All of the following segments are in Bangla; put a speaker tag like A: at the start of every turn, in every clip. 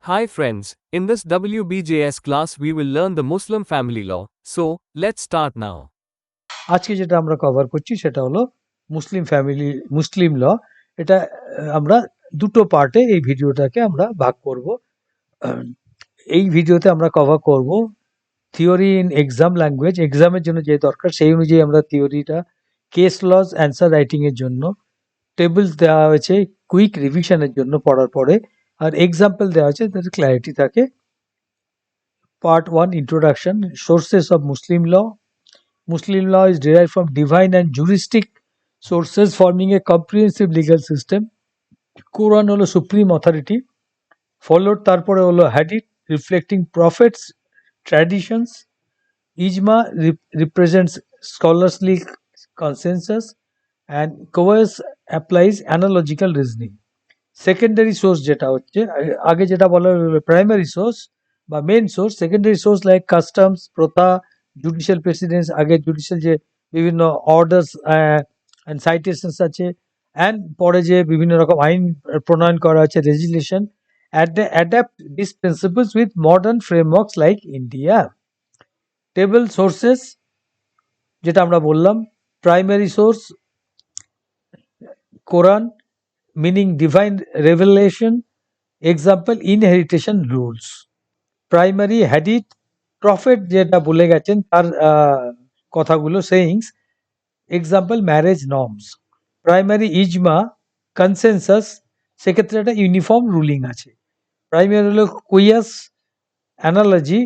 A: Hi friends, in this WBJS class we will learn the Muslim family law. So, let's start now.
B: আজকে যেটা আমরা কভার করছি সেটা হলো মুসলিম ল। এটা আমরা দুটো পার্টে এই ভিডিওটাকে আমরা ভাগ করব। এই ভিডিওতে আমরা কভার করব থিওরি ইন এক্সাম ল্যাঙ্গুয়েজ, এক্সামের জন্য যে দরকার সেই অনুযায়ী আমরা থিওরিটা, কেস লজ অ্যান্সার রাইটিং এর জন্য টেবিলস দেওয়া হয়েছে কুইক রিভিশনের জন্য পড়ার পরে, আর এক্সাম্পল দেওয়া হয়েছে যাতে ক্ল্যারিটি থাকে। Part 1, introduction, sources of Muslim law. Muslim law is derived from divine and juristic sources forming a comprehensive legal system. Quran হলো supreme authority, followed তারপরে হলো hadith reflecting prophets traditions. Ijma represents scholarly consensus, and Qiyas applies analogical reasoning. Secondary source যেটা হচ্ছে, আগে যেটা বলা হলো প্রাইমারি সোর্স বা main source, secondary source like customs, প্রথা, জুডিশিয়াল প্রেসিডেন্স, আগে জুডিশিয়াল যে বিভিন্ন অর্ডার্স অ্যান্ড সাইটেশনস আছে, অ্যান্ড পরে যে বিভিন্ন রকম আইন প্রণয়ন করা হচ্ছে legislation, adapt this principles with modern frameworks like India. টেবল সোর্সেস যেটা আমরা বললাম, primary source Quran, meaning divine revelation. Example, inheritance rules. Primary hadith, prophet যেটা বলে গেছেন তার কথাগুলো, sayings. Example, marriage norms. Primary ijma, consensus, সেক্ষেত্রে একটা ইউনিফর্ম রুলিং আছে। প্রাইমারি হলো কুইয়াস, অ্যানালজি,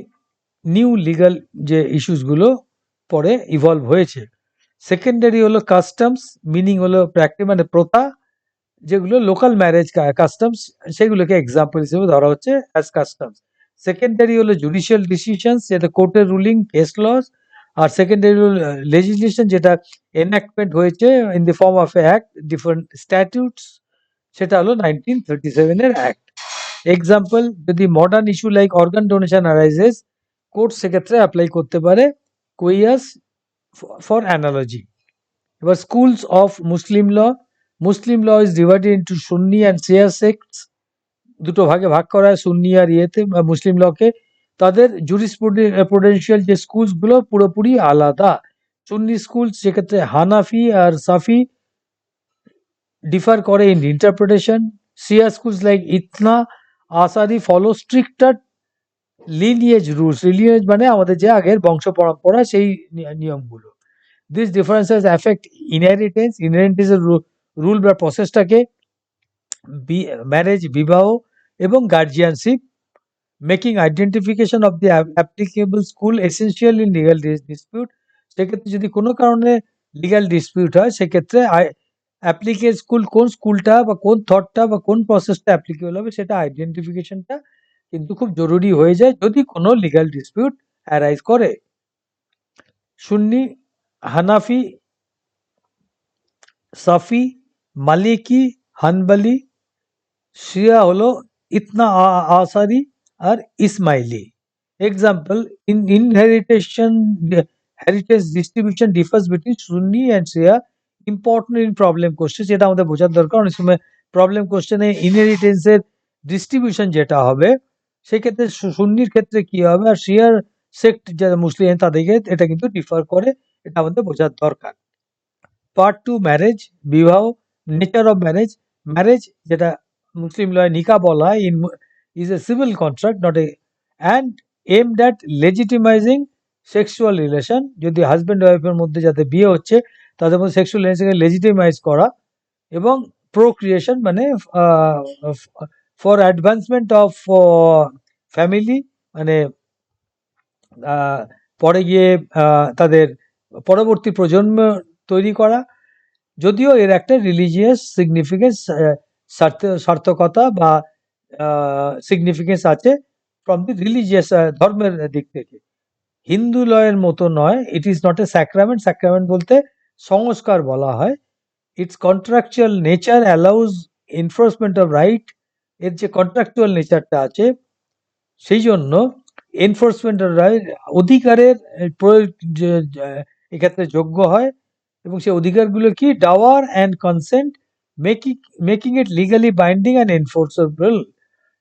B: নিউ লিগাল যে ইস্যুসগুলো পরে ইভলভ হয়েছে। সেকেন্ডারি হলো কাস্টমস, মিনিং হলো প্র্যাকটিস মানে প্রথা, যেগুলো লোকাল ম্যারেজ কাস্টমস, সেগুলোকে এক্সাম্পল হিসেবে ধরা হচ্ছে অ্যাজ কাস্টমস। সেকেন্ডারি হলো জুডিশিয়াল ডিসিশনস, যেটা কোর্টের রুলিং, কেস লস। আর সেকেন্ডারি হলো লেজিসলেশন, যেটা এনঅ্যাক্টমেন্ট হয়েছে in the form of a act, different statutes, সেটা হলো 1937 এর অ্যাক্ট। এক্সাম্পল, যদি modern issue like organ donation arises, court সেক্ষেত্রে অ্যাপ্লাই করতে পারে কুইয়াস ফর অ্যানালজি। এবার schools of Muslim law. Muslim law is divided into Sunni and শিয়া সেক্টস, দুটো ভাগে ভাগ করা হয় সুন্নি আর ইয়েতে মুসলিম লকে। তাদের জুরিসপ্রুডেন্সিয়াল যে স্কুলসগুলো পুরোপুরি আলাদা। সুন্নি স্কুল সেক্ষেত্রে হানাফি আর সাফি ডিফার করে in interpretation. Shia schools like Ithna, Ashari follow stricter lineage rules. Lineage মানে আমাদের যে আগের বংশ পরম্পরা, সেই নিয়মগুলো। This differences affect inheritance. Inheritance এর রুল বা প্রসেসটাকে, ম্যারেজ বিবাহ এবং guardianship, making identification of the applicable school essential in legal dispute. সেক্ষেত্রে যদি কোনো কারণে লিগাল ডিসপিউট হয়, সেক্ষেত্রে অ্যাপ্লিকেবল স্কুল, কোন স্কুলটা বা কোন থটটা বা কোন প্রসেসটা অ্যাপ্লিকেবল হবে, সেটা আইডেন্টিফিকেশনটা কিন্তু খুব জরুরি হয়ে যায় যদি কোনো লিগাল ডিসপিউট অ্যারাইজ করে। সুন্নি, হানাফি, সাফি, মালিকি, হানবলি। শিয়া হলো ইতনা আসারি আর Ismaili. Example, in inheritance heritage distribution differs between Sunni and Shia, important in problem question, যেটা আমাদের বোঝার দরকার। অনেক সময় প্রবলেম কোশ্চেনে ইনহেরিটেন্সের ডিস্ট্রিবিউশন যেটা হবে, সেক্ষেত্রে সুন্নির ক্ষেত্রে কি হবে আর শিয়ার সেক্ট যারা মুসলিম তাদেরকে এটা কিন্তু ডিফার করে, এটা আমাদের বোঝার দরকার। পার্ট 2, ম্যারেজ, বিবাহ, নেচার অফ ম্যারেজ। ম্যারেজ যেটা মুসলিম লয় নিকা বলা হয়, is a civil contract not a, and aimed at legitimising sexual relation. যদি হাজব্যান্ড ওয়াইফের মধ্যে যাতে বিয়ে হচ্ছে, তাদের মধ্যে সেক্সুয়াল রিলেশনকে লেজিটিমাইজ করা, এবং প্রোক্রিয়েশন মানে ফর অ্যাডভান্সমেন্ট অফ ফ্যামিলি, মানে পরে গিয়ে তাদের পরবর্তী প্রজন্ম তৈরি করা। যদিও এর একটা রিলিজিয়াস সিগনিফিকেন্স, সার্থকতা বা সিগনিফিকেন্স আছে ফ্রম দি রিলিজিয়াস ধর্মের দিক থেকে। হিন্দু লয়ের মতো নয়, it is not a sacrament. Sacrament বলতে সংস্কার বলা হয়। It's contractual nature allows enforcement of right. এর যে কন্ট্রাকচুয়াল নেচারটা আছে, সেই জন্য এনফোর্সমেন্ট অফ রাইট, অধিকারের প্রয়োগ এক্ষেত্রে যোগ্য হয়। এবং সেই অধিকারগুলো কি, dower and consent, making it legally binding and enforceable.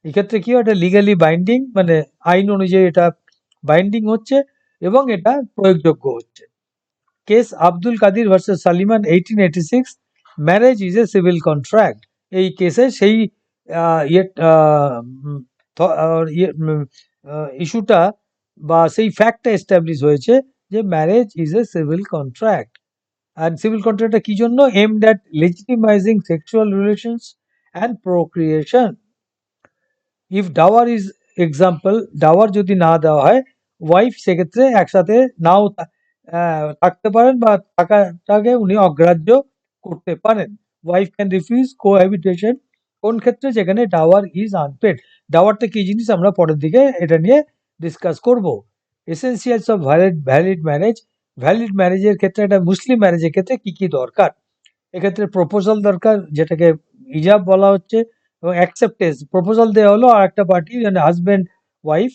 B: এক্ষেত্রে কি হয়, এটা লিগালি বাইন্ডিং, মানে আইন অনুযায়ী এটা বাইন্ডিং হচ্ছে এবং এটা প্রয়োগযোগ্য হচ্ছে। Case Abdul Kadir versus Saliman 1886, marriage is a civil contract. এই কেসে সেই ইস্যুটা বা সেই ফ্যাক্টটা এস্টাবলিশ হয়েছে যে marriage is a civil contract. আর সিভিল কন্ট্রাক্টটা কি জন্য? aimed at legitimizing sexual relations and procreation. If dower is example, dower যদি না দেওয়া হয়, ওয়াইফ সেক্ষেত্রে একসাথে নাও থাকতে পারেন বা থাকাটাকে উনি অগ্রাহ্য করতে পারেন। ওয়াইফ ক্যান রিফিউজ কোহ্যাবিটেশন কোন ক্ষেত্রে? যেখানে ডাওয়ার ইজ আনপেড। ডাওয়ারটা কি জিনিস আমরা পরের দিকে এটা নিয়ে ডিসকাস করব। Essentials of valid marriage, valid ম্যারেজের ক্ষেত্রে, একটা মুসলিম ম্যারেজের ক্ষেত্রে কি কি দরকার? এক্ষেত্রে প্রপোজাল দরকার, যেটাকে ইজাব বলা হচ্ছে, এবং অ্যাকসেপ্টেন্স, প্রপোজাল দেওয়া হলো আর একটা পার্টি মানে হাজব্যান্ড ওয়াইফ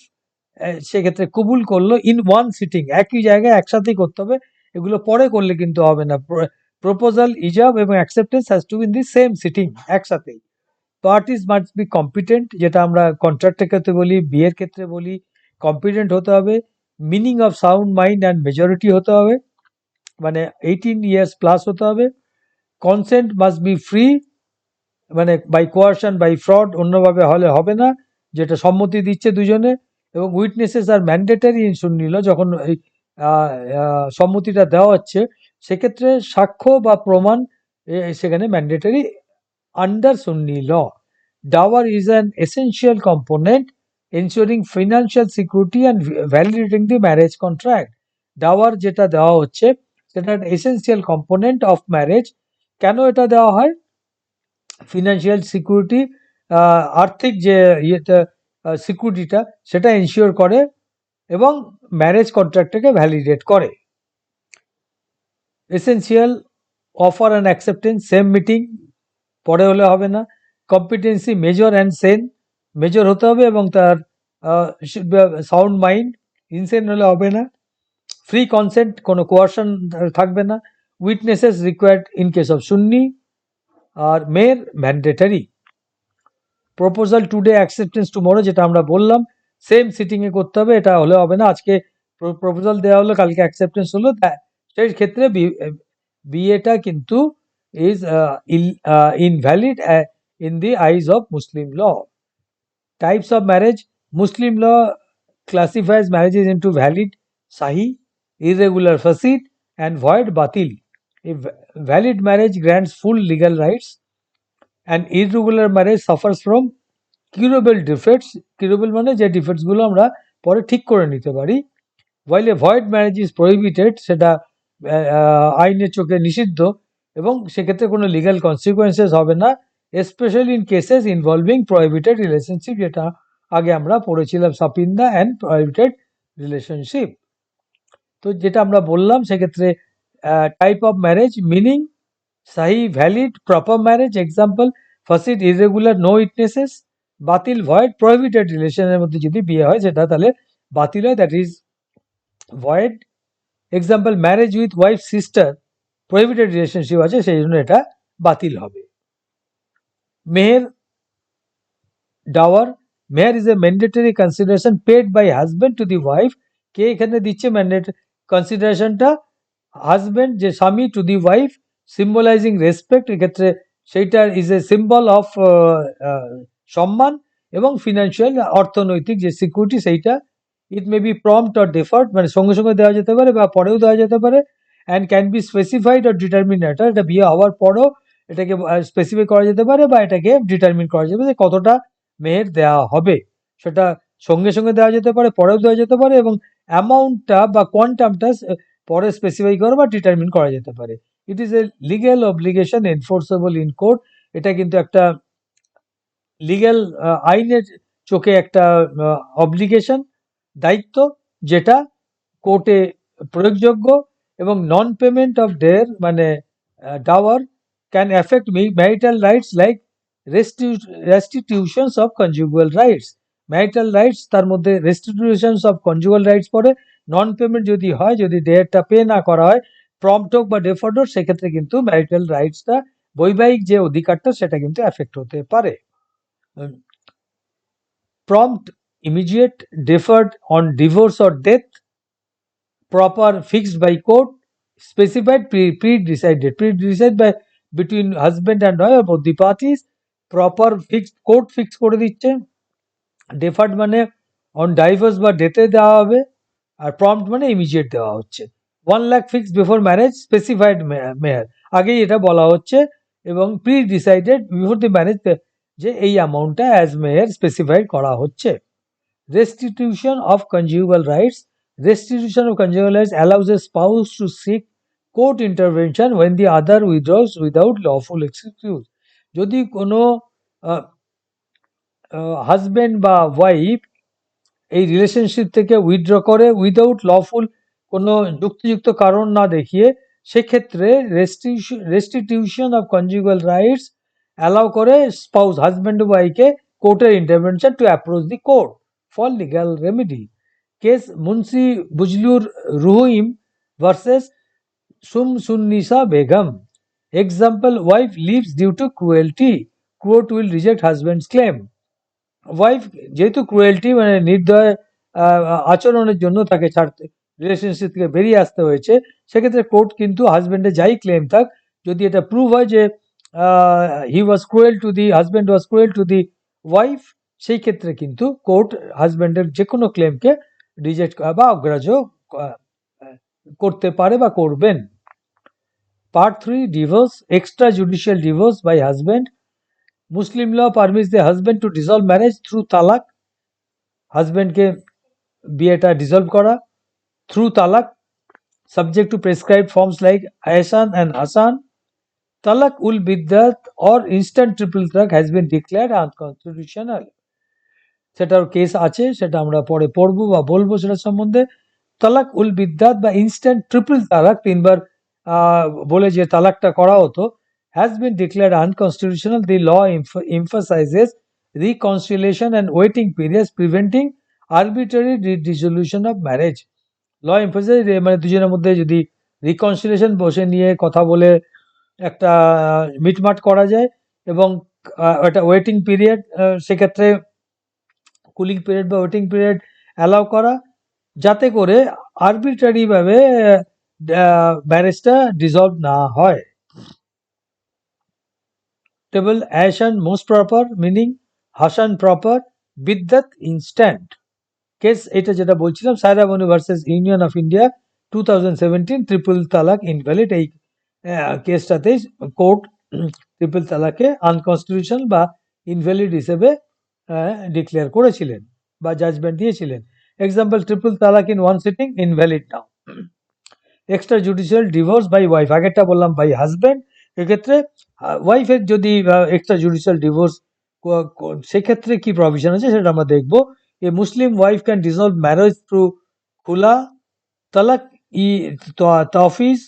B: সেক্ষেত্রে কবুল করলো ইন ওয়ান সিটিং, একই জায়গায় একসাথেই করতে হবে, এগুলো পরে করলে কিন্তু হবে না। প্রপোজাল, ইজাব এবং acceptance has to be in the same sitting, একসাথেই। পার্টিস মাস্ট বি কম্পিটেন্ট, যেটা আমরা কন্ট্রাক্টের ক্ষেত্রে বলি, বিয়ের ক্ষেত্রে বলি, কম্পিটেন্ট হতে হবে। Meaning of sound mind and majority হতে হবে, মানে 18 ইয়ার্স প্লাস হতে হবে। কনসেন্ট মাস্ট বি ফ্রি, মানে বাই কোয়ারশন, বাই ফ্রড, অন্যভাবে হলে হবে না, যেটা সম্মতি দিচ্ছে দুজনে। এবং উইটনেসেস আর ম্যান্ডেটারি ইন সুন্নি ল, যখন এই সম্মতিটা দেওয়া হচ্ছে সেক্ষেত্রে সাক্ষ্য বা প্রমাণ সেখানে mandatory under Sunni law. Dower is an essential component ensuring financial security and validating the marriage contract. Dower যেটা দেওয়া হচ্ছে সেটা একটা এসেনশিয়াল কম্পোনেন্ট অফ ম্যারেজ। কেন এটা দেওয়া হয়? ফিনান্সিয়াল সিকিউরিটি, আর্থিক যে ইয়েটা সিকিউরিটিটা সেটা এনশিওর করে এবং ম্যারেজ কন্ট্রাক্টটাকে ভ্যালিডেট করে। Essential offer and acceptance, same meeting, পরে হলে হবে না। Competency, major and Sen, major হতে হবে এবং তার সাউন্ড মাইন্ড, ইনসেন হলে হবে না। ফ্রি কনসেন্ট, কোনো কোয়ারশন থাকবে না। Witnesses required in case of Sunni, আর মেয়ের mandatory. Proposal today, acceptance tomorrow, যেটা আমরা বললাম সেম সিটিং এ করতে হবে, এটা হলে হবে না। আজকে প্রপোজাল দেওয়া হলো, কালকে অ্যাকসেপ্টেন্স হলো, সেই ক্ষেত্রে বিয়েটা কিন্তু is invalid in the eyes of Muslim law. Types of marriage, Muslim law classifies marriages into valid, sahi, irregular, fasid, and void, batil. A valid marriage grants full legal rights, and irregular marriage suffers from curable defects. Curable মানে যে ডিফেক্টস গুলো আমরা পরে ঠিক করে নিতে পারি। while a void marriage is prohibited, সেটা আইনের চোখে নিষিদ্ধ এবং সেক্ষেত্রে কোনো লিগ্যাল কনসিকুয়েন্সেস হবে না, specially in cases involving prohibited relationship, যেটা আগে আমরা পড়েছিলাম, সাপিন্দা অ্যান্ড প্রহিবিটেড রিলেশনশিপ। তো যেটা আমরা বললাম সেক্ষেত্রে টাইপ অফ ম্যারেজ, মিনিং সাহি, ভ্যালিড, প্রপার ম্যারেজ, এক্সাম্পল ফাসিড, ইরেগুলার, নো উইটনেসেস। বাতিল, ভয়েড, প্রহিবিটেড রিলেশনের মধ্যে যদি বিয়ে হয় সেটা তাহলে বাতিল হয়, that is void. Example marriage with wife sister, prohibited relationship আছে সেই জন্য এটা বাতিল হবে। মেহের, ডাওয়ার, মেহের is a mandatory consideration paid by husband to the wife. কে এখানে দিচ্ছে ম্যান্ডেটরি কনসিডারেশনটা? হাজব্যান্ড, যে স্বামী, টু দি ওয়াইফ, সিম্বলাইজিং রেসপেক্ট, এক্ষেত্রে সেইটা ইজ এ সিম্বল অফ সম্মান, এবং ফিনান্সিয়াল, অর্থনৈতিক যে সিকিউরিটি সেইটা। It may be prompt or deferred, মানে সঙ্গে সঙ্গে দেওয়া যেতে পারে বা পরেও দেওয়া যেতে পারে। And can be specified or determine letter, এটা বিয়ে হওয়ার পরও এটাকে স্পেসিফাই করা যেতে পারে বা এটাকে ডিটারমিন করা যেতে পারে যে কতটা মেহের দেওয়া হবে। সেটা সঙ্গে সঙ্গে দেওয়া যেতে পারে, পরেও দেওয়া যেতে পারে, এবং অ্যামাউন্টটা বা কোয়ান্টামটা পরে স্পেসিফাই করা বা ডিটারমিন করা যেতে পারে। It is a legal obligation enforceable in court, এটা কিন্তু একটা লিগ্যাল আইনের চোখে একটা অব্লিগেশন, দায়িত্ব, যেটা কোর্টে প্রয়োগযোগ্য। এবং নন পেমেন্ট অফ ডেয়ার মানে dower can affect marital rights like restitutions of conjugal rights. Marital rights তার মধ্যে রেস্টিটিউশনস অফ কনজুগাল রাইটস পড়ে। নন পেমেন্ট যদি হয়, যদি ডেয়ারটা পে না করা হয়, প্রম্পট হোক বা ডেফার্ড হোক, সেক্ষেত্রে কিন্তু ম্যারিটাল রাইটসটা, বৈবাহিক যে অধিকারটা সেটা কিন্তু অ্যাফেক্ট হতে পারে। prompt, immediate, deferred on divorce or death, proper, fixed by court, specified, pre-decided by between husband and wife or both the parties, proper, fixed, court fix করে দিচ্ছে, deferred মানে on divorce বা ডেথে দেওয়া হবে, আর prompt মানে ইমিডিয়েট দেওয়া হচ্ছে। 1 lakh fixed before marriage, specified মেয়ার, আগেই এটা বলা হচ্ছে, এবং pre decided before the marriage যে এই অ্যামাউন্টটা অ্যাজ মেয়ার স্পেসিফাইড করা হচ্ছে। Restitution of conjugal rights. Restitution of conjugal rights allows a spouse to seek court intervention when the other withdraws without lawful excuse. যদি কোনো হাজবেন্ড বা ওয়াইফ এই রিলেশনশিপ থেকে উইথড্র করে উইদাউট লফুল কোনো যুক্তিযুক্ত কারণ না দেখিয়ে, সেক্ষেত্রে restitution of conjugal rights allow করে স্পাউস, হাজব্যান্ড ওয়াইফকে কোর্টের intervention to approach the court for legal remedy. Case Munshi Buzlur Rahim versus Sunnisa Begum. Example, wife leaves due to cruelty, court will reject husband's claim. Wife যেহেতু ক্রুয়েলটি মানে নির্দয় আচরণের জন্য তাকে ছাড়তে, রিলেশনশিপ থেকে বেরিয়ে আসতে হয়েছে, সেক্ষেত্রে কোর্ট কিন্তু হাজব্যান্ডের যাই ক্লেম থাক, যদি এটা প্রুভ হয় যে husband was cruel two the wife, সেই ক্ষেত্রে কিন্তু কোর্ট হাজব্যান্ডের যে কোনো ক্লেমকে রিজেক্ট বা অগ্রাহ্য করতে পারে বা করবেন। Part 3, divorce, extra judicial divorce by husband. Muslim law permits the husband to dissolve marriage through তালাক, হাজব্যান্ডকে বিয়েটা ডিসলভ করা থ্রু তালাক, subject to prescribed forms like Ahsan and Hasan. Talak ul biddat or instant triple talak has been declared unconstitutional. সেটার কেস আছে, সেটা আমরা পরে পড়বো বা বলবো সেটা সম্বন্ধে। তালাক উল বিদ্যাত বা ইনস্ট্যান্ট ট্রিপল তালাক, তিনবার বলে যে তালাকটা করা হতো, has been declared unconstitutional. The law emphasizes reconciliation and waiting periods preventing arbitrary dissolution of marriage. Law emphasise মানে দুজনের মধ্যে যদি রিকনসিলিয়েশন বসে নিয়ে কথা বলে একটা মিটমাট করা যায়, এবং একটা ওয়েটিং পিরিয়ড, সেক্ষেত্রে কুলিং পিরিয়ড বা ওয়েটিং পিরিয়ড অ্যালাউ করা, যাতে করে আরবিট্রারিভাবে ম্যারেজটা ডিসলভ না হয়। টেবল, আহসান মোস্ট প্রপার, মিনিং হাসান প্রপার, বিদ্যাত ইনস্ট্যান্ট। কেস এটা যেটা বলছিলাম, Shayara Bano versus union of India 2017, triple talaq invalid. এই কেসটাতে কোর্ট ট্রিপল তালাকে আনকনস্টিটিউশনাল বা ইনভ্যালিড হিসেবে ডিক্লেয়ার করেছিলেন বা জাজমেন্ট দিয়েছিলেন। Example, triple talaq in one sitting invalid now. Extra judicial divorce by wife, আগেরটা বললাম বাই হাজব্যান্ড, এক্ষেত্রে ওয়াইফের যদি এক্সট্রা জুডিশিয়াল ডিভোর্স, সেক্ষেত্রে কি প্রভিশন আছে সেটা আমরা দেখবো। A Muslim wife can dissolve marriage through khula, talak E Tahfiz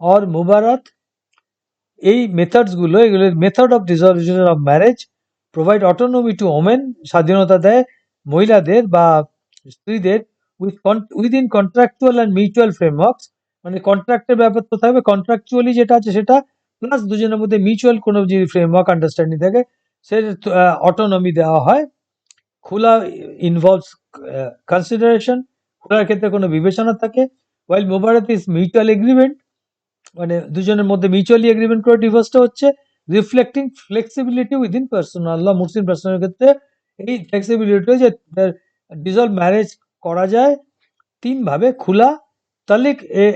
B: or মুবারাত। এই মেথডস গুলো, এগুলো method of dissolution of marriage, provide autonomy to women, স্বাধীনতা দেয় মহিলাদের বা স্ত্রীদের, within contractual and mutual frameworks, মানে কন্ট্রাক্টের ব্যাপার তো থাকবে, কন্ট্রাকচুয়ালি যেটা আছে সেটা, প্লাস দুজনের মধ্যে মিউচুয়াল কোনো যদি ফ্রেমওয়ার্ক আন্ডারস্ট্যান্ডিং থাকে, সে অটোনমি দেওয়া হয়। খোলা ইনভলভস কনসিডারেশন, খোলার ক্ষেত্রে কোনো বিবেচনা থাকে। ওয়াইল মুবারাত ইজ মিউচুয়াল এগ্রিমেন্ট, মানে দুজনের মধ্যে মিউচুয়ালি এগ্রিমেন্ট করে ডিভোর্সটা হচ্ছে। রিফ্লেক্টিং ফ্লেক্সিবিলিটি উইদিন পার্সোনাল ল, মুসলিম পার্সোনাল ক্ষেত্রে এই ফ্লেক্সিবিলিটি যে ডিসলভ ম্যারেজ করা যায় তিন ভাবে: খোলা, তালিক এ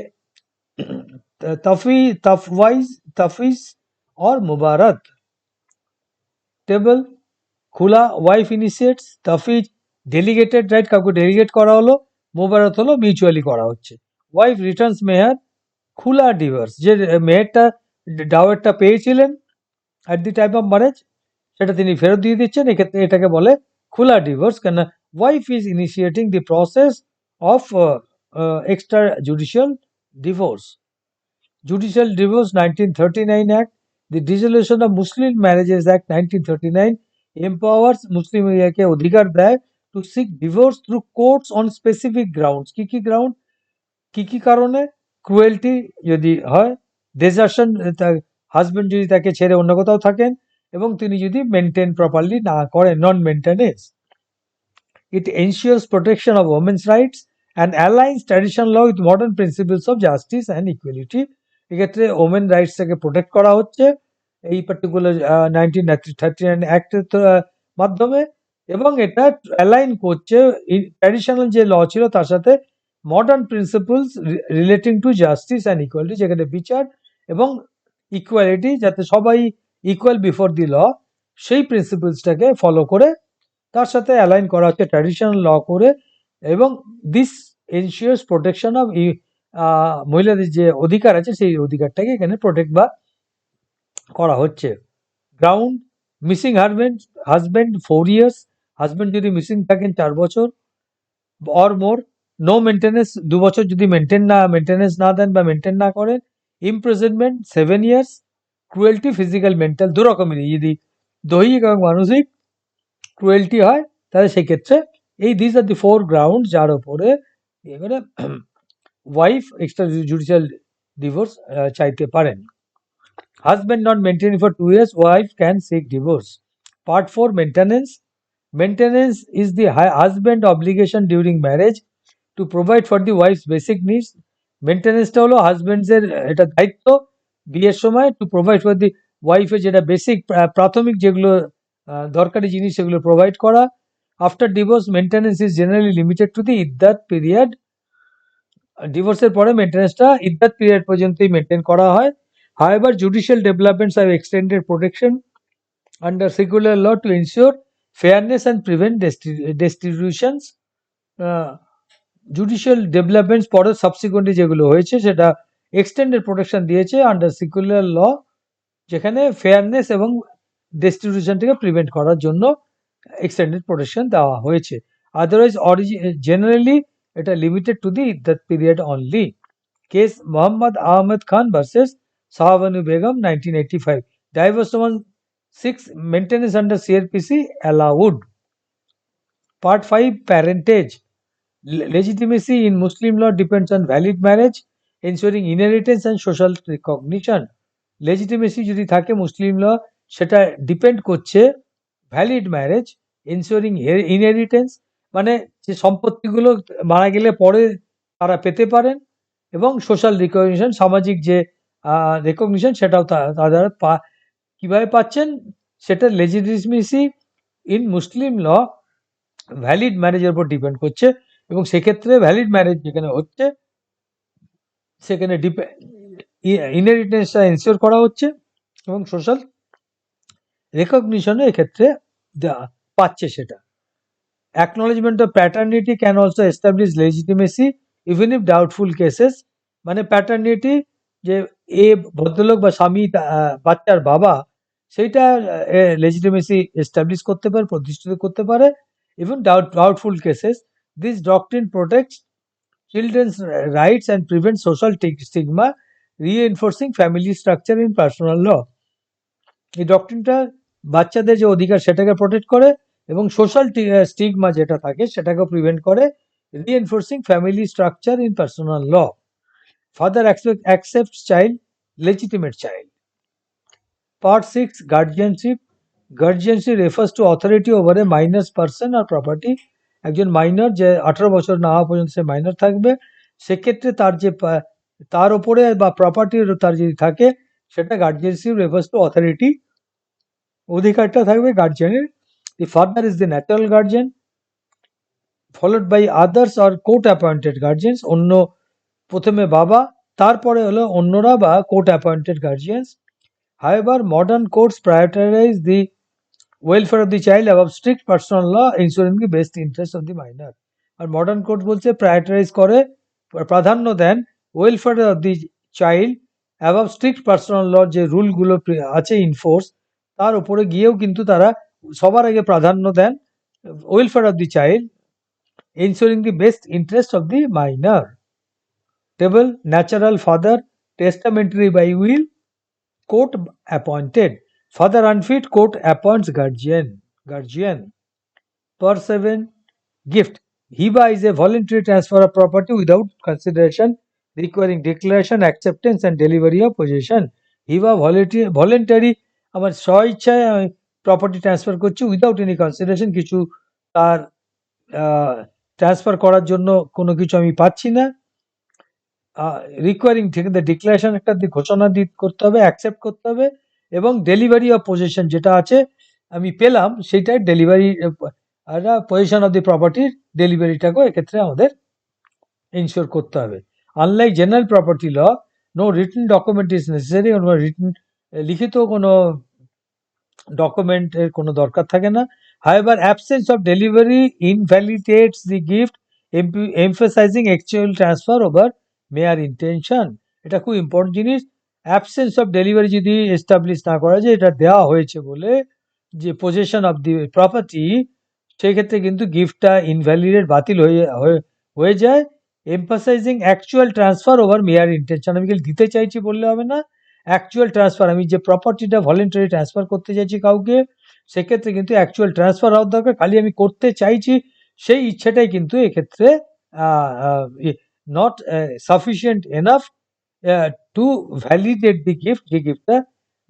B: তাফিজ और মুবারাত। টেবল, খোলা ওয়াইফ ইনিশিয়েটস, তাফিজ ডেলিগেটেড রাইট, কাউকে ডেলিগেট করা হলো, মুবারাত হলো মিউচুয়ালি করা হচ্ছে। ওয়াইফ রিটার্নস মেয়ার, খোলা ডিভোর্স, যে মেয়েরটা ডাওয়ারটা পেয়েছিলেন at the time of marriage, সেটা তিনি ফেরত দিয়ে দিচ্ছেন, এক্ষেত্রে এটাকে বলে খোলা ডিভোর্স, কেন wife is initiating the process of extra judicial divorce. Judicial divorce 1939 act, the dissolution of Muslim marriages act 1939 empowers Muslim এরিয়াকে অধিকার দেয় to seek divorce through courts on specific grounds. কি কি গ্রাউন্ড, কি কি কারণে? ক্রুয়েলটি যদি হয়, ডেজার্শন, হাজব্যান্ড যদি তাকে ছেড়ে অন্য কোথাও থাকেন, এবং তিনি যদি মেনটেন প্রপারলি না করেন, নন maintenance. it ensures protection of women's rights and aligns traditional law with modern principles of justice and equality. এক্ষেত্রে ওমেন রাইটসটাকে প্রোটেক্ট করা হচ্ছে এই পার্টিকুলার 1939 অ্যাক্টের মাধ্যমে, এবং এটা অ্যালাইন করছে ট্র্যাডিশনাল যে ল ছিল তার সাথে modern principles relating to justice and equality, যেখানে বিচার এবং ইকুয়ালিটি, যাতে সবাই ইকুয়াল বিফোর দি ল, সেই প্রিন্সিপলসটাকে ফলো করে তার সাথে অ্যালাইন করা হচ্ছে ট্র্যাডিশনাল ল করে, এবং দিস এনশিওরস প্রোটেকশন অফ মহিলাদের যে অধিকার আছে সেই অধিকারটাকে এখানে প্রোটেক্ট বা করা হচ্ছে। Ground missing husband 4 years, husband যদি মিসিং থাকেন 4 বছর অর মোর, নো মেনটেন্যান্স 2 বছর যদি মেনটেন্যান্স না দেন বা মেনটেন না করেন, imprisonment 7 years, cruelty physical mental দু রকমেরই, যদি দৈহিক এবং মানসিক ক্রুয়েলটি হয় তাহলে সেক্ষেত্রে এই দিস আর দি 4 গ্রাউন্ড যার ওপরে এবারে ওয়াইফ এক্সট্রা জুডিশিয়াল ডিভোর্স চাইতে পারেন। Husband not maintaining for 2 years, wife can seek divorce. Part 4, maintenance. Maintenance is the husband obligation during marriage to provide for the wife's basic needs. মেনটেন্যান্সটা হলো হাজব্যান্ডের এটা দায়িত্ব বিয়ের সময় টু প্রোভাইড ফর দি ওয়াইফের যেটা বেসিক প্রাথমিক যেগুলো দরকারি জিনিস সেগুলো প্রোভাইড করা। After divorce maintenance is generally limited to the ইদ্দাত পিরিয়ড। ডিভোর্সের পরে মেনটেন্যান্সটা ইদ্দাত পিরিয়ড পর্যন্তই মেনটেন করা হয়। However, judicial developments have extended protection under secular law to ensure fairness and prevent destitutions. Judicial developments পরে সাবসিকুয়েন্টলি যেগুলো হয়েছে সেটা এক্সটেন্ডেড প্রোটেকশন দিয়েছে আন্ডার সেকুলার ল, যেখানে ফেয়ারনেস এবং ডেস্টিটিউশনটাকে প্রিভেন্ট করার জন্য এক্সটেন্ডেড প্রোটেকশন দেওয়া হয়েছে। আদারওয়াইজ জেনারেলি এটা limited to the that period only. Case Mohammad Ahmed Khan versus Sahabanu Begum 1985. Divorce Summons 6, maintenance under CRPC allowed. Part 5, parentage. Legitimacy in Muslim law depends on valid marriage, ensuring inheritance and social recognition. Legitimacy যদি থাকে মুসলিম ল সেটা ডিপেন্ড করছে ভ্যালিড ম্যারেজ, এনশিওরিং ইনহেরিটেন্স, মানে যে সম্পত্তিগুলো মারা গেলে পরে তারা পেতে পারেন, এবং সোশ্যাল রিকগনিশন, সামাজিক যে রেকগনিশন সেটাও তারা কিভাবে পাচ্ছেন সেটা legitimacy in Muslim law valid ম্যারেজের উপর ডিপেন্ড করছে, এবং সেক্ষেত্রে ভ্যালিড ম্যারেজ যেখানে হচ্ছে সেখানে ইনহেরিটেন্সটা এনশিওর করা হচ্ছে এবং সোশ্যাল রেকগনিশনও এক্ষেত্রে পাচ্ছে সেটা। Acknowledgement of paternity can also establish legitimacy even if doubtful cases, মানে প্যাটার্নিটি যে এ ভদ্রলোক বা স্বামী বাচ্চার বাবা, সেইটা লেজিটিমেসি এস্টাবলিশ করতে পারে, প্রতিষ্ঠিত করতে পারে, even doubtful cases. This doctrine protects children's rights and prevent social stigma, reinforcing family structure in personal law. এই ডক্ট্রিনটা বাচ্চাদের যে অধিকার সেটাকে প্রোটেক্ট করে এবং সোশ্যাল স্টিগমা যেটা থাকে সেটাকে প্রিভেন্ট করে, reinforcing family structure in personal law. Father accepts child, legitimate child. Part 6, guardianship. Guardianship refers to authority over a minor's person or property. একজন মাইনর যে 18 বছর না হওয়া পর্যন্ত সে মাইনর থাকবে, সেক্ষেত্রে তার যে তার উপরে বা প্রপার্টির তার যদি থাকে সেটা গার্জিয়ানশিপ রেফার্স টু অথরিটি, অধিকারটা থাকবে গার্জিয়ানের। The father is the natural guardian, followed by others or court appointed guardians. অন্য প্রথমে বাবা, তারপরে হলো অন্যরা বা court appointed guardians. However, modern courts prioritize the welfare of the child above strict personal law, ensuring the best interest of the minor. আর মডার্ন কোর্ট বলছে প্রায়োরিটাইজ করে, প্রাধান্য দেন welfare of the child above strict personal law, যে রুলগুলো আছে ইনফোর্স তার উপরে গিয়েও কিন্তু তারা সবার আগে প্রাধান্য দেন welfare of the child, ensuring the best interest of the minor. Table: natural father, testamentary by will, court appointed. Father unfit, court appoints guardian. Part 7, gift. Hiba is a voluntary transfer of property without consideration, requiring declaration, acceptance and delivery of possession. Hiba voluntary, আমার স্ব ইচ্ছায় আমি প্রপার্টি ট্রান্সফার করছি উইদাউট এনি কনসিডারেশন, কিছু তার ট্রান্সফার করার জন্য কোনো কিছু আমি পাচ্ছি না, রিকোয়ারিং ঠিক আছে, ডিক্লারেশন একটা ঘোষণা করতে হবে, অ্যাকসেপ্ট করতে হবে, এবং ডেলিভারি অফ পজেশন যেটা আছে আমি পেলাম সেটাই ডেলিভারি, পজিশন অফ দি প্রপার্টির ডেলিভারিটাকেও এক্ষেত্রে আমাদের ইনশিওর করতে হবে। Unlike general property law, no written document is necessary, written লিখিত কোনো ডকুমেন্টের কোনো দরকার থাকে না। However, absence of delivery invalidates the gift, emphasizing actual transfer over mere intention. এটা খুব ইম্পর্টেন্ট জিনিস। অ্যাবসেন্স অফ ডেলিভারি যদি এস্টাবলিশ না করা যায়, এটা দেওয়া হয়েছে বলে যে পজেশন অফ দি প্রপার্টি, সেক্ষেত্রে কিন্তু গিফটটা ইনভ্যালিডেট, বাতিল হয়ে যায়। এমফাসাইজিং অ্যাকচুয়াল ট্রান্সফার ওভার মেয়ার ইন্টেনশন, আমি খালি দিতে চাইছি বললে হবে না, অ্যাকচুয়াল ট্রান্সফার, আমি যে প্রপার্টিটা ভলেন্টারি ট্রান্সফার করতে চাইছি কাউকে, সেক্ষেত্রে কিন্তু অ্যাকচুয়াল ট্রান্সফার হওয়ার দরকার। খালি আমি করতে চাইছি সেই ইচ্ছেটাই কিন্তু এক্ষেত্রে not sufficient enough to validate the gift, যে গিফটটা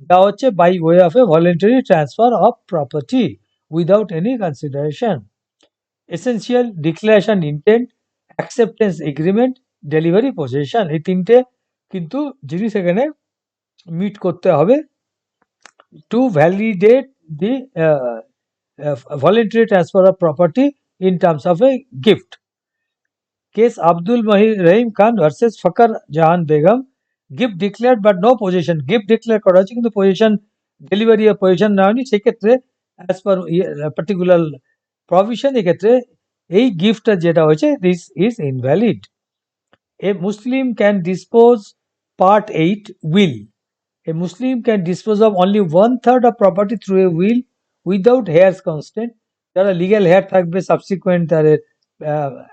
B: দেওয়া হচ্ছে by way of a voluntary transfer of property without any consideration. Essential declaration, intent, acceptance agreement, delivery possession, এই তিনটে কিন্তু জিনিস এখানে মিট করতে হবে to validate the voluntary transfer of property in terms of a gift. Case Abdul Rahim Khan versus Fakar Jahan Begum, gift declared but no possession, gift declare করা হচ্ছে কিন্তু পজিশন, ডেলিভারি অফ পজিশন না হয়নি, সেক্ষেত্রে অ্যাজ পার পার্টিকুলার প্রভিশন, এক্ষেত্রে এই গিফটটা যেটা হয়েছে this is invalid. A Muslim can dispose, part 8 will, a Muslim can dispose of only 1/3 of property through a will without heirs consent. যারা লিগ্যাল হেয়ার থাকবে সাবসিকুয়েন্ট তাদের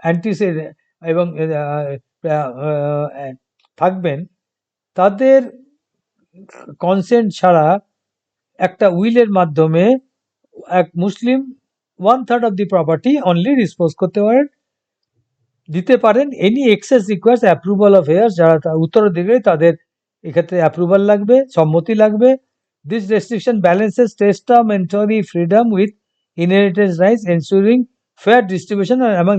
B: অ্যান্টিসেডেন্ট এবং থাকবেন, তাদের কনসেন্ট ছাড়া একটা উইলের মাধ্যমে এক Muslim 1/3 of the property only dispose করতে পারেন, দিতে পারেন। Any excess requires approval of heirs, যারা উত্তরাধিকারী তাদের এক্ষেত্রে অ্যাপ্রুভাল লাগবে, সম্মতি লাগবে। This restriction balances testamentary freedom with inheritance rights, ensuring fair distribution among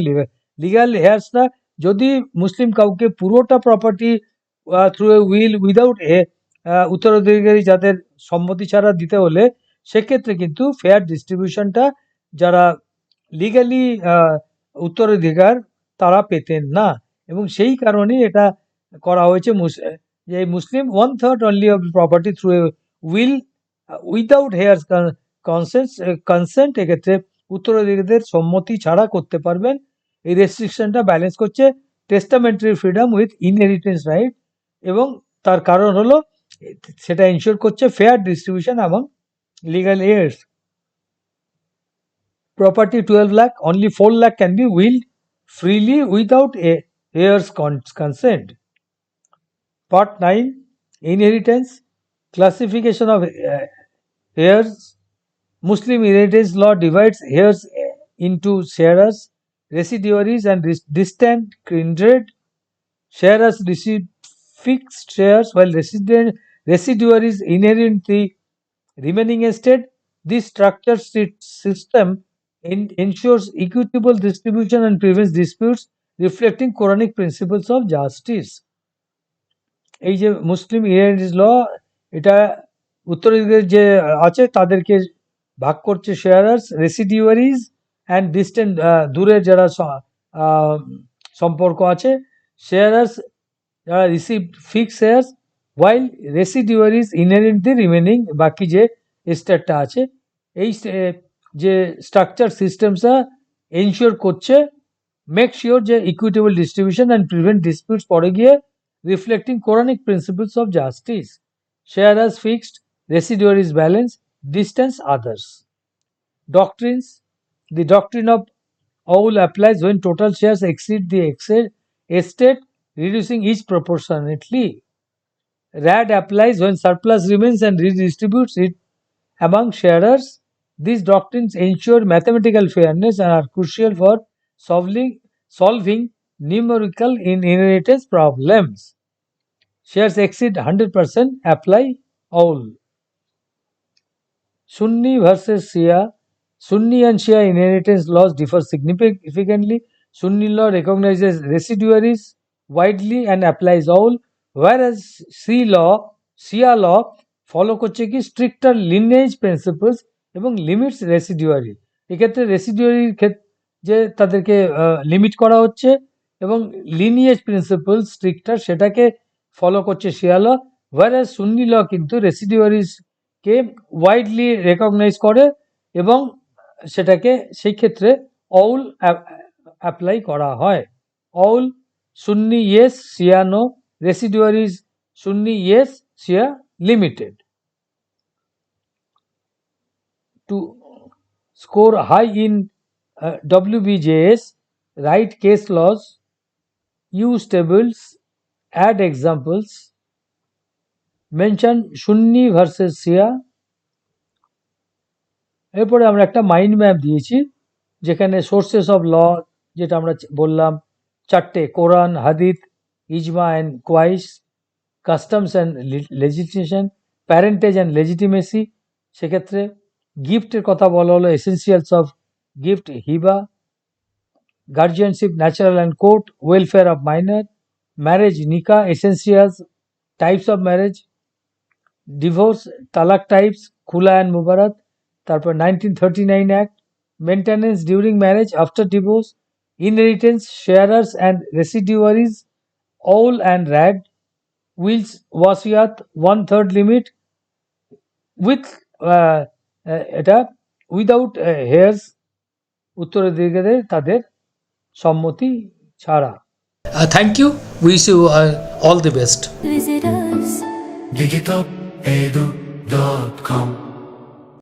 B: legal হেয়ার্সরা যদি মুসলিম কাউকে পুরোটা property through a will without উত্তরাধিকারী যাদের সম্মতি ছাড়া দিতে হলে, সেক্ষেত্রে কিন্তু ফেয়ার ডিস্ট্রিবিউশনটা যারা লিগালি উত্তরাধিকার তারা পেতেন না, এবং সেই কারণেই এটা করা হয়েছে যে Muslim 1/3 only of property through a will without heirs consent, এক্ষেত্রে উত্তরাধিকারীদের সম্মতি ছাড়া করতে পারবেন। এই রেস্ট্রিকশনটা ব্যালেন্স করছে টেস্টামেন্টারি ফ্রিডম উইথ ইনহেরিটেন্স রাইট, এবং তার কারণ হলো সেটা ইনশিওর করছে ফেয়ার ডিস্ট্রিবিউশন এবং legal heirs. Property 12 lakh, only 4 lakh can be willed freely without a heirs consent. Part 9, inheritance, classification of heirs. Muslim inheritance law divides heirs into sharers, residuaries and distant kindred. Sharers receive fixed shares while residuaries inherit the remaining estate. This structured system ensures equitable distribution and prevents disputes, reflecting Quranic principles of justice. এই যে মুসলিম ইনহেরিটেন্স ল, এটা উত্তরাধিকারী যে আছে তাদেরকে ভাগ করছে শেয়ারার্স, রেসিডিউয়ারিজ অ্যান্ড ডিস্টেন্ট, দূরের যারা সম্পর্ক আছে, শেয়ারার্স যারা রিসিভ ফিক্স শেয়ার্স, ওয়াইল রেসিডিউয়ারিজ ইনহেরিট দি রিমেনিং, বাকি যে এস্টেটটা আছে। এই যে স্ট্রাকচার সিস্টেমসটা এনশিওর করছে, মেক শিওর যে equitable distribution and prevent disputes, পরে গিয়ে reflecting Quranic principles of justice. Sharers fixed, residuaries balance, distance others. Doctrines. The doctrine of Aul applies when total shares exceed the estate, reducing each proportionately. RAD applies when surplus remains and redistributes it among sharers. These doctrines ensure mathematical fairness and are crucial for solving numerical inheritance problems. Shares exceed 100%, apply all. Sunni versus Shia, Sunni and Shia inheritance laws differ significantly. Sunni law recognizes residuaries widely and applies all, whereas Shia law follow করছে কি স্ট্রিক্টার লিনেজ প্রিন্সিপলস এবং লিমিটস রেসিডুয়ারি। এক্ষেত্রে রেসিডুয়ারির যে তাদেরকে লিমিট করা হচ্ছে এবং লিনিয়েজ প্রিন্সিপল স্ট্রিক্টার সেটাকে ফলো করছে শিয়া ল, whereas সুন্নি ল কিন্তু রেসিডুয়ারিজকে ওয়াইডলি রেকগনাইজ করে এবং সেটাকে সেই ক্ষেত্রে অল অ্যাপ্লাই করা হয়। All Sunni yes, Shia no, residuaries Sunni yes, Shia limited. To score high in WBJS, write case laws, use tables, add examples, mention Sunni versus Shia. এরপরে আমরা একটা মাইন্ড ম্যাপ দিয়েছি যেখানে সোর্সেস অফ ল যেটা আমরা বললাম চারটে, কোরআন, হাদিস, ইজমা অ্যান্ড কোয়াইস, customs and legislation, parentage and legitimacy. সেক্ষেত্রে গিফটের কথা বলা হলো এসেন্সিয়ালস অফ গিফট, হিবা, guardianship, natural and court, welfare of minor, marriage, nikah, essentials, types of marriage, divorce, talaq types, খুলা অ্যান্ড মুবারাত। তারপর 1939 act, maintenance during marriage, after divorce, inheritance, sharers and residuaries, all and র্যাড, উইলস, ওয়াসিয়াত, 1/3 লিমিট উইথ এটা উইদাউট হেয়ার্স, উত্তরাধিকারীদের তাদের সম্মতি ছাড়া।
C: Thank you. Wish you all the best.
D: Visit us.
E: digitopedu.com